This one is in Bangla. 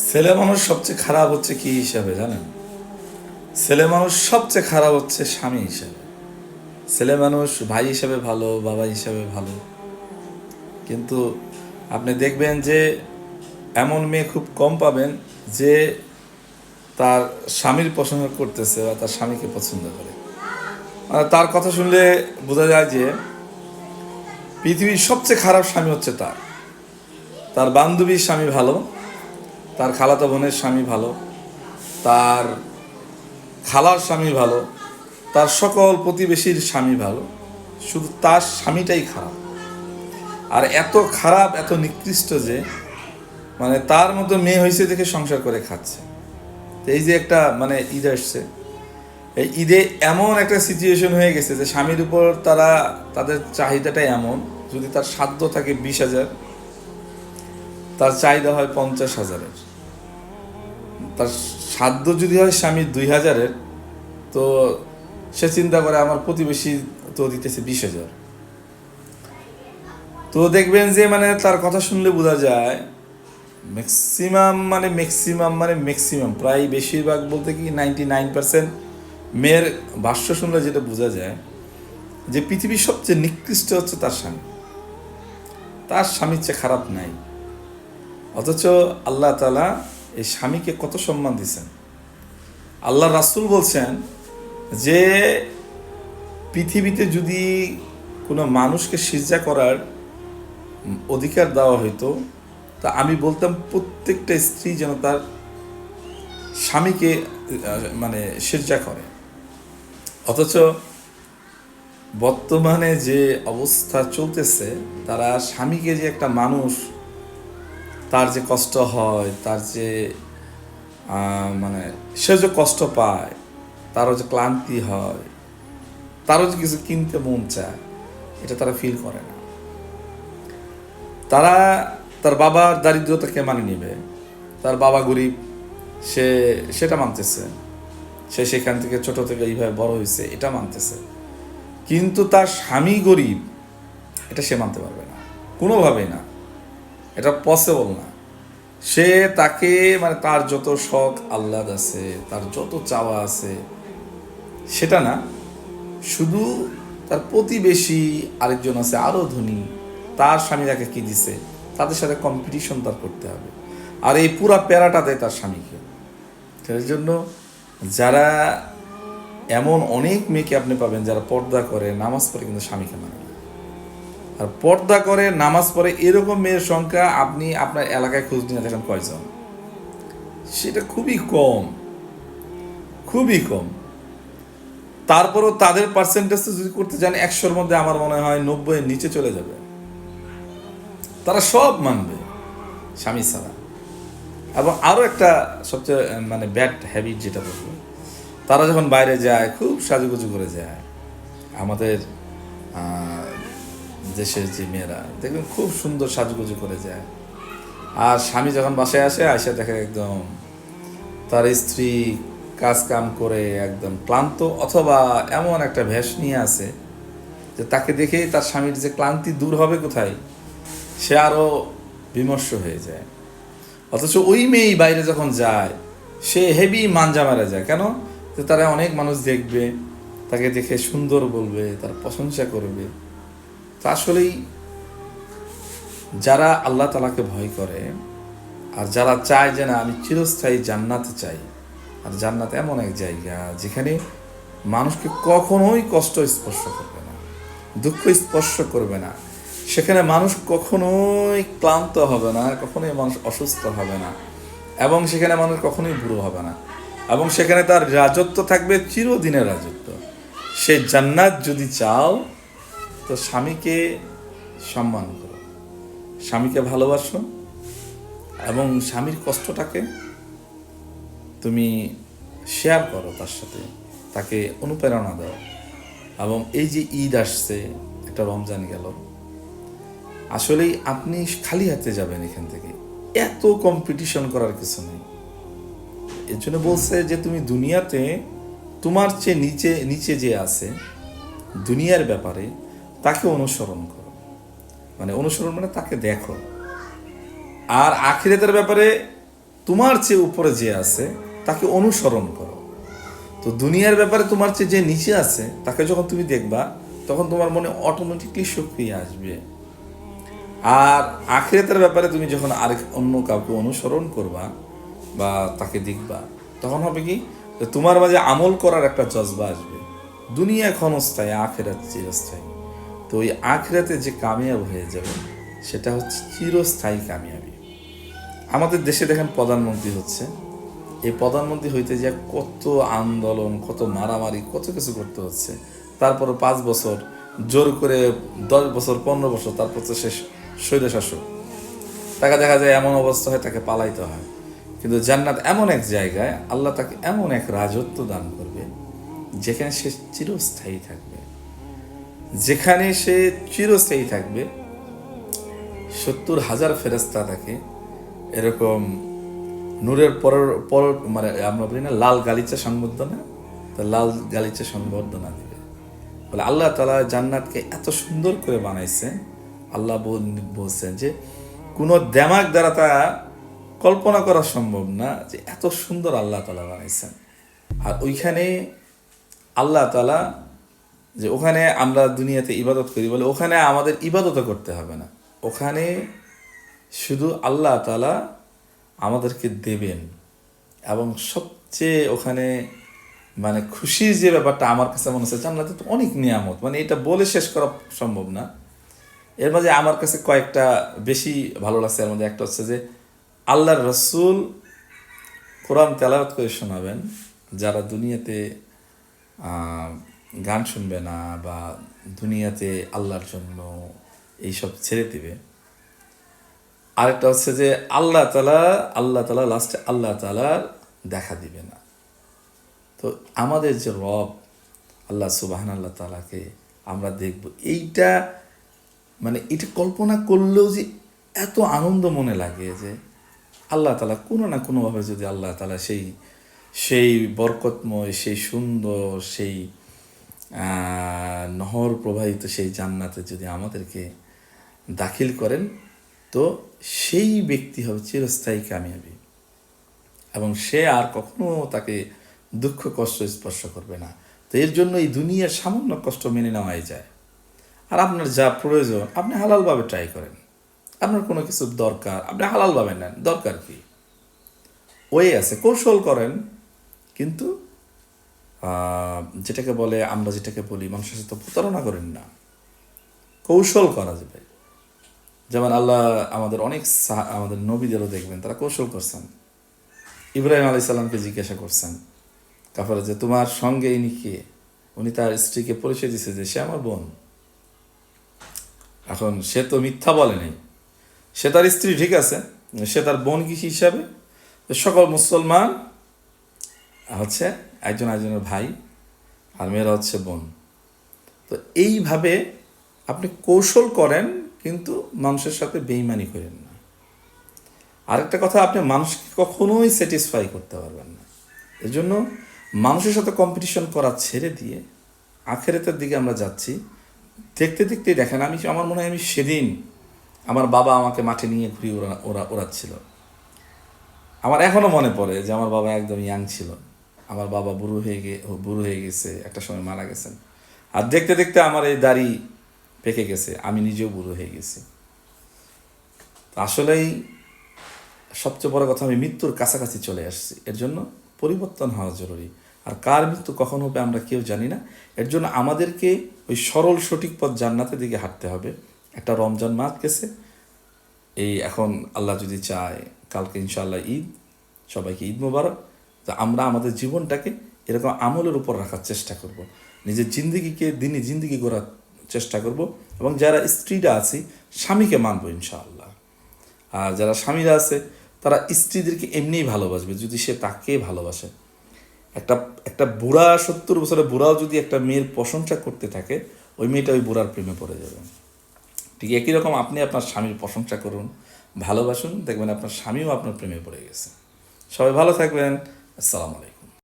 ছেলে মানুষ সবচেয়ে খারাপ হচ্ছে কি হিসাবে জানেন? ছেলে মানুষ সবচেয়ে খারাপ হচ্ছে স্বামী হিসাবে। ছেলে মানুষ ভাই হিসাবে ভালো, বাবা হিসাবে ভালো, কিন্তু আপনি দেখবেন যে এমন মেয়ে খুব কম পাবেন যে তার স্বামীর প্রশংসা করতেছে বা তার স্বামীকে পছন্দ করে। মানে তার কথা শুনলে বোঝা যায় যে পৃথিবীর সবচেয়ে খারাপ স্বামী হচ্ছে তার। তার বান্ধবীর স্বামী ভালো, তার খালাতো বোনের স্বামী ভালো, তার খালার স্বামী ভালো, তার সকল প্রতিবেশীর স্বামী ভালো, শুধু তার স্বামীটাই খারাপ। আর এত খারাপ, এত নিকৃষ্ট যে মানে তার মতো মেয়ে হয়েছে দেখে সংসার করে খাচ্ছে। এই যে একটা মানে ঈদ আসছে, এই ঈদে এমন একটা সিচুয়েশন হয়ে গেছে যে স্বামীর উপর তাদের চাহিদাটা এমন, যদি তার সাধ্য থাকে 20,000, তার চাহিদা হয় 50,000-এর। তার সাধ্য যদি হয় স্বামীর 2,000-এর, তো সে চিন্তা করে আমার প্রতিবেশী তো দিতেছে 20,000। তো দেখবেন যে মানে তার কথা শুনলে বোঝা যায় ম্যাক্সিমাম প্রায় বেশিরভাগ বলতে কি 99% মেয়ের ভাষ্য শুনলে যেটা বোঝা যায় যে পৃথিবীর সবচেয়ে নিকৃষ্ট হচ্ছে তার স্বামী। তার স্বামীর চেয়ে খারাপ নাই। অথচ আল্লাহ তাআলা এই স্বামীকে কত সম্মান দিয়েছেন। আল্লাহ রাসূল বলছেন যে পৃথিবীতে যদি কোনো মানুষকে সিজদা করার অধিকার দেওয়া হইতো, তা আমি বলতাম প্রত্যেকটা স্ত্রী যেন তার স্বামীকে মানে সিজদা করে। অথচ বর্তমানে যে অবস্থা চলতেছে, তারা স্বামীকে যে একটা মানুষ, তার যে কষ্ট হয়, তার যে মানে সে যে কষ্ট পায়, তারও যে ক্লান্তি হয়, তারও যে কিছু কিনতে মন চায়, এটা তারা ফিল করে না। তারা তার বাবার দারিদ্রতাকে মানে নিবে, তার বাবা গরিব, সেটা মানতেছে, সে সেখান থেকে ছোট থেকে এইভাবে বড় হয়েছে এটা মানতেছে, কিন্তু তার স্বামী গরিব এটা সে মানতে পারবে না, কোনোভাবেই না, এটা পসিবল না। সে তাকে মানে তার যত শখ আহ্লাদ আছে, তার যত চাওয়া আছে, সেটা না, শুধু তার প্রতিবেশী আরেকজন আছে আরও ধনী, তার স্বামী তাকে কি দিছে, তাদের সাথে কম্পিটিশন তার করতে হবে। আর এই পুরা প্যারাটা দেয় তার স্বামীকে। সেই জন্য যারা এমন অনেক মেয়েকে আপনি পাবেন যারা পর্দা করে, নামাজ পড়ে, কিন্তু স্বামীকে মানে না। আর পর্দা করে, নামাজ পড়ে, এরকম মেয়ের সংখ্যা আপনি আপনার এলাকায় খোঁজ নিয়ে দেখেন কয়জন, সেটা খুবই কম, খুবই কম। তারপরও তাদের পার্সেন্টেজ যদি করতে যান 100-র মধ্যে আমার মনে হয় 90-এর নিচে চলে যাবে। তারা সব মানবে স্বামী ছাড়া। এবং আরও একটা সবচেয়ে মানে ব্যাড হ্যাবিট যেটা বলবো, তারা যখন বাইরে যায় খুব সাজুগুজু করে যায়। আমাদের দেশের যে মেয়েরা দেখবেন খুব সুন্দর সাজুগুজু করে যায়, আর স্বামী যখন বাসায় আসে দেখে একদম তার স্ত্রী কাজ কাম করে একদম ক্লান্ত, অথবা এমন একটা ভেষ নিয়ে আছে যে তাকে দেখেই তার স্বামীর যে ক্লান্তি দূর হবে কোথায়, সে আরও বিমর্ষ হয়ে যায়। অথচ ওই মেয়েই বাইরে যখন যায় সে হেভি মাঞ্জা মারা যায়। কেন? যে তারা অনেক মানুষ দেখবে, তাকে দেখে সুন্দর বলবে, তার প্রশংসা করবে। তা আসলেই যারা আল্লাহ তাআলাকে ভয় করে, আর যারা চায় যে না আমি চিরস্থায়ী জান্নাতে চাই, আর জান্নাত এমন এক জায়গা যেখানে মানুষকে কখনোই কষ্ট স্পর্শ করবে না, দুঃখ স্পর্শ করবে না, সেখানে মানুষ কখনোই ক্লান্ত হবে না, কখনোই মানুষ অসুস্থ হবে না, এবং সেখানে মানুষ কখনোই বুড়ো হবে না, এবং সেখানে তার রাজত্ব থাকবে চিরদিনের রাজত্ব। সেই জান্নাত যদি চাও তো স্বামীকে সম্মান করো, স্বামীকে ভালোবাসো, এবং স্বামীর কষ্টটাকে তুমি শেয়ার করো তার সাথে, তাকে অনুপ্রেরণা দাও। এবং এই যে ঈদ আসছে, একটা রমজান গেল, আসলেই আপনি খালি হাতে যাবেন এখান থেকে, এত কম্পিটিশন করার কিছু নেই। এর জন্য বলছে যে তুমি দুনিয়াতে তোমার চেয়ে নিচে নিচে যে আছে দুনিয়ার ব্যাপারে, তাকে অনুসরণ করো, মানে অনুসরণ মানে তাকে দেখো। আর আখিরাতের ব্যাপারে তোমার চেয়ে উপরে যে আছে তাকে অনুসরণ করো। তো দুনিয়ার ব্যাপারে তোমার চেয়ে যে নিচে আছে তাকে যখন তুমি দেখবা, তখন তোমার মনে অটোমেটিকলি সক্রিয় আসবে। আর আখিরাতের ব্যাপারে তুমি যখন আরেক অন্য কাউকে অনুসরণ করবা বা তাকে দেখবা, তখন হবে কি, যে তোমার মাঝে আমল করার একটা জজবা আসবে। দুনিয়া ক্ষণস্থায়ী, আখিরাত চিরস্থায়ী। তো ওই আখিরাতে যে কামিয়াব হয়ে যাবে সেটা হচ্ছে চিরস্থায়ী কামিয়াবি। আমাদের দেশে দেখেন প্রধানমন্ত্রী হচ্ছে, এই প্রধানমন্ত্রী হইতে যে কত আন্দোলন, কত মারামারি, কত কিছু করতে হচ্ছে। তারপরে 5 বছর জোর করে 10 বছর 15 বছর, তারপর তো শেষ স্বৈরশাসক। তাকে দেখা যায় এমন অবস্থা হয় তাকে পালাইতে হয়। কিন্তু জান্নাত এমন এক জায়গায় আল্লাহ তাকে এমন এক রাজত্ব দান করবে যেখানে সে চিরস্থায়ী থাকবে, যেখানে সে চিরস্থায়ী থাকবে। 70,000 ফেরেশতা তাকে এরকম নূরের পর মানে আমরা বলি না লাল গালিচা সংবর্ধনা, তো লাল গালিচা সংবর্ধনা দিবে। বলে আল্লাহ তাআলা জান্নাতকে এত সুন্দর করে বানাইছে। আল্লাহ বলছেন যে কোনো দেমাগ দ্বারা তা কল্পনা করা সম্ভব না যে এত সুন্দর আল্লাহ তাআলা বানাইছেন। আর ওইখানে আল্লাহ তাআলা, যে ওখানে আমরা দুনিয়াতে ইবাদত করি বলে ওখানে আমাদের ইবাদতও করতে হবে না, ওখানে শুধু আল্লাহ তাআলা আমাদেরকে দেবেন। এবং সবচেয়ে ওখানে মানে খুশির যে ব্যাপারটা আমার কাছে মনে হচ্ছে, জান্নাতে তো অনেক নিয়ামত, মানে এটা বলে শেষ করা সম্ভব না। এর মাঝে আমার কাছে কয়েকটা বেশি ভালো লাগছে। এর মধ্যে একটা হচ্ছে যে আল্লাহর রসুল কোরআন তেলাওয়াত করে শোনাবেন, যারা দুনিয়াতে গান শুনবে না বা দুনিয়াতে আল্লাহর জন্য এইসব ছেড়ে দিবে। আরেকটা হচ্ছে যে আল্লাহ তাআলা লাস্টে আল্লাহ তাআলার দেখা দিবে না। তো আমাদের যে রব আল্লাহ সুবহানাল্লাহ তাআলাকে আমরা দেখব, এইটা মানে এটা কল্পনা করলেও যে এত আনন্দ মনে লাগে যে আল্লাহ তাআলা কোনো না কোনোভাবে যদি আল্লাহ তাআলা সেই বরকতময়, সেই সুন্দর, সেই নহর প্রবাহিত সেই জান্নাতে যদি আমাদেরকে দাখিল করেন, তো সেই ব্যক্তি হবে চিরস্থায়ী কামিয়াবি, এবং সে আর কখনো তাকে দুঃখ কষ্ট স্পর্শ করবে না। তো এর জন্য এই দুনিয়ার সামান্য কষ্ট মেনে নেওয়াই যায়। আর আপনার যা প্রয়োজন আপনি হালালভাবে ট্রাই করেন। আপনার কোনো কিছু দরকার আপনি হালালভাবে নেন, দরকার কি, ওয়ে আছে, কৌশল করেন। কিন্তু যেটাকে বলে, আমরা যেটাকে বলি, মানুষের সাথে প্রতারণা করেন না, কৌশল করা যাবে। যেমন আল্লাহ আমাদের আমাদের নবীদেরও দেখবেন তারা কৌশল করছেন। ইব্রাহিম আলাইহিস সালামকে জিজ্ঞাসা করছেন কাফেররা যে তোমার সঙ্গে ইনি কে? উনি তার স্ত্রীকে পরিচয় দিছে যে সে আমার বোন। এখন সে তো মিথ্যা বলে নাই, সে তার স্ত্রী, ঠিক আছে, সে তার বোন কি হিসাবে? সকল মুসলমান হচ্ছে একজন একজনের ভাই, আর মেয়েরা হচ্ছে বোন। তো এইভাবে আপনি কৌশল করেন, কিন্তু মানুষের সাথে বেইমানি করেন না। আরেকটা কথা, আপনি মানুষকে কখনোই স্যাটিসফাই করতে পারবেন না। এজন্য মানুষের সাথে কম্পিটিশন করা ছেড়ে দিয়ে আখিরাতের দিকে আমরা যাচ্ছি। দেখতে দেখতেই দেখেন, আমার মনে হয় আমি সেদিন আমার বাবা আমাকে মাঠে নিয়ে ঘুরিয়ে ওড়াচ্ছিল। আমার এখনও মনে পড়ে যে আমার বাবা একদম ইয়াং ছিল। আমার বাবা বুড়ো হয়ে গেছে, একটা সময় মারা গেছেন। আর দেখতে দেখতে আমার এই দাড়ি পেকে গেছে, আমি নিজেও বুড়ো হয়ে গেছি। আসলেই সবচেয়ে বড় কথা, আমি মৃত্যুর কাছাকাছি চলে আসছি। এর জন্য পরিবর্তন হওয়া জরুরি। আর কার মৃত্যু কখন হবে আমরা কেউ জানি না। এর জন্য আমাদেরকে ওই সরল সঠিক পথ জান্নাতের দিকে হাঁটতে হবে। একটা রমজান মাস গেছে, এই এখন আল্লাহ যদি চায় কালকে ইনশাআল্লাহ ঈদ, সবাইকে ঈদ মোবারক। তো আমরা আমাদের জীবনটাকে এরকম আমলের উপর রাখার চেষ্টা করব, নিজের জিন্দগিকে দিনই জিন্দগি গড়ার চেষ্টা করব। এবং যারা স্ত্রীরা আছি স্বামীকে মানবো ইনশাআল্লাহ। আর যারা স্বামীরা আছে তারা স্ত্রীদেরকে এমনিই ভালোবাসবে যদি সে তাকে ভালোবাসে। একটা বুড়া 70 বছরের বুড়াও যদি একটা মেয়ের প্রশংসা করতে থাকে, ওই মেয়েটা ওই বুড়ার প্রেমে পড়ে যাবে। ঠিক একই রকম আপনি আপনার স্বামীর প্রশংসা করুন, ভালোবাসুন, দেখবেন আপনার স্বামীও আপনার প্রেমে পড়ে গেছে। সবাই ভালো থাকবেন। আসসালামু আলাইকুম।